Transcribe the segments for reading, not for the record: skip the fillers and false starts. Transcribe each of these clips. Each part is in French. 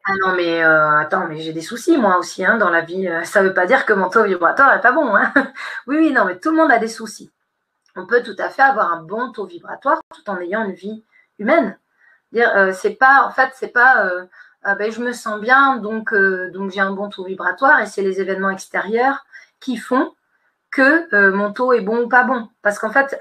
Ah non, mais attends, mais j'ai des soucis moi aussi hein, dans la vie. Ça ne veut pas dire que mon taux vibratoire n'est pas bon. Hein. Oui, oui, non, mais tout le monde a des soucis. On peut tout à fait avoir un bon taux vibratoire tout en ayant une vie humaine. C'est pas, en fait, c'est pas, ben, je me sens bien, donc j'ai un bon taux vibratoire et c'est les événements extérieurs qui font que mon taux est bon ou pas bon. Parce qu'en fait,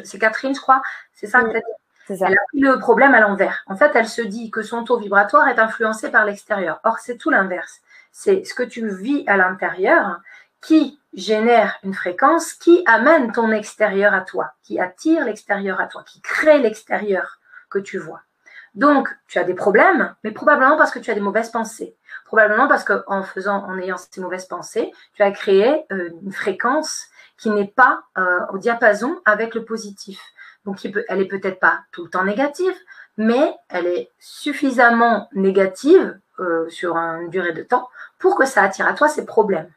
c'est Catherine, je crois, c'est ça que tu as dit. C'est ça. Elle a pris le problème à l'envers. En fait, elle se dit que son taux vibratoire est influencé par l'extérieur. Or, c'est tout l'inverse. C'est ce que tu vis à l'intérieur qui génère une fréquence qui amène ton extérieur à toi, qui attire l'extérieur à toi, qui crée l'extérieur que tu vois. Donc, tu as des problèmes, mais probablement parce que tu as des mauvaises pensées. Probablement parce qu'en ayant ces mauvaises pensées, tu as créé une fréquence qui n'est pas au diapason avec le positif. Donc, elle est peut-être pas tout le temps négative, mais elle est suffisamment négative sur une durée de temps pour que ça attire à toi ces problèmes.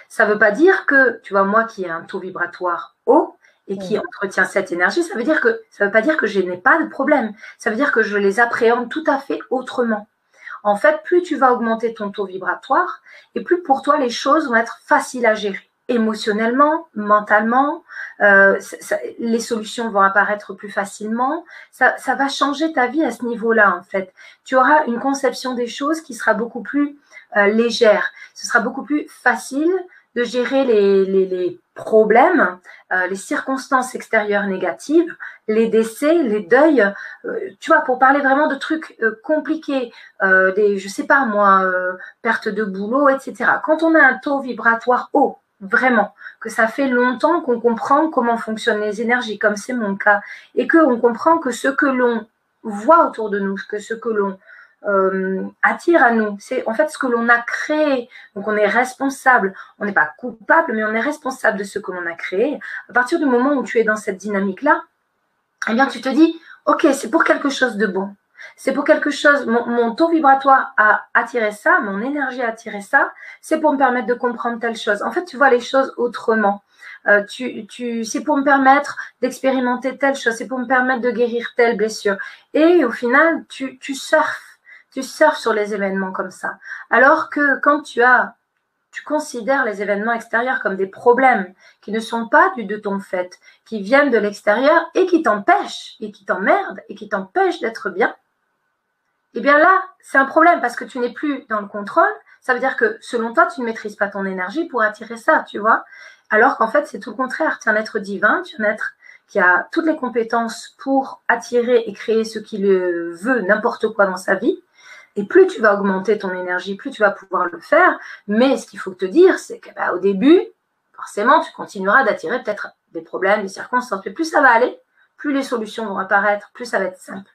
Ça ne veut pas dire que, tu vois, moi qui ai un taux vibratoire haut et qui entretient cette énergie, ça veut pas dire que je n'ai pas de problème. Ça veut dire que je les appréhende tout à fait autrement. En fait, plus tu vas augmenter ton taux vibratoire et plus pour toi les choses vont être faciles à gérer. Émotionnellement, mentalement, les solutions vont apparaître plus facilement. Ça va changer ta vie à ce niveau-là, en fait. Tu auras une conception des choses qui sera beaucoup plus légère. Ce sera beaucoup plus facile de gérer les problèmes, les circonstances extérieures négatives, les décès, les deuils, tu vois, pour parler vraiment de trucs compliqués, je sais pas moi, perte de boulot, etc. Quand on a un taux vibratoire haut, vraiment, que ça fait longtemps qu'on comprend comment fonctionnent les énergies, comme c'est mon cas, et qu'on comprend que ce que l'on voit autour de nous, que ce que l'on attire à nous, c'est en fait ce que l'on a créé. Donc on est responsable, on n'est pas coupable, mais on est responsable de ce que l'on a créé. À partir du moment où tu es dans cette dynamique-là, eh bien tu te dis, ok, c'est pour quelque chose de bon. C'est pour quelque chose, mon taux vibratoire a attiré ça, mon énergie a attiré ça, c'est pour me permettre de comprendre telle chose. En fait, tu vois les choses autrement. C'est pour me permettre d'expérimenter telle chose, c'est pour me permettre de guérir telle blessure. Et au final, tu surfes sur les événements comme ça. Alors que quand tu considères les événements extérieurs comme des problèmes qui ne sont pas de ton fait, qui viennent de l'extérieur et qui t'empêchent, et qui t'emmerdent, et qui t'empêchent d'être bien, eh bien là, c'est un problème parce que tu n'es plus dans le contrôle. Ça veut dire que selon toi, tu ne maîtrises pas ton énergie pour attirer ça, tu vois. Alors qu'en fait, c'est tout le contraire. Tu es un être divin, tu es un être qui a toutes les compétences pour attirer et créer ce qu'il veut, n'importe quoi dans sa vie. Et plus tu vas augmenter ton énergie, plus tu vas pouvoir le faire. Mais ce qu'il faut te dire, c'est qu'au début, forcément, tu continueras d'attirer peut-être des problèmes, des circonstances. Mais plus ça va aller, plus les solutions vont apparaître, plus ça va être simple.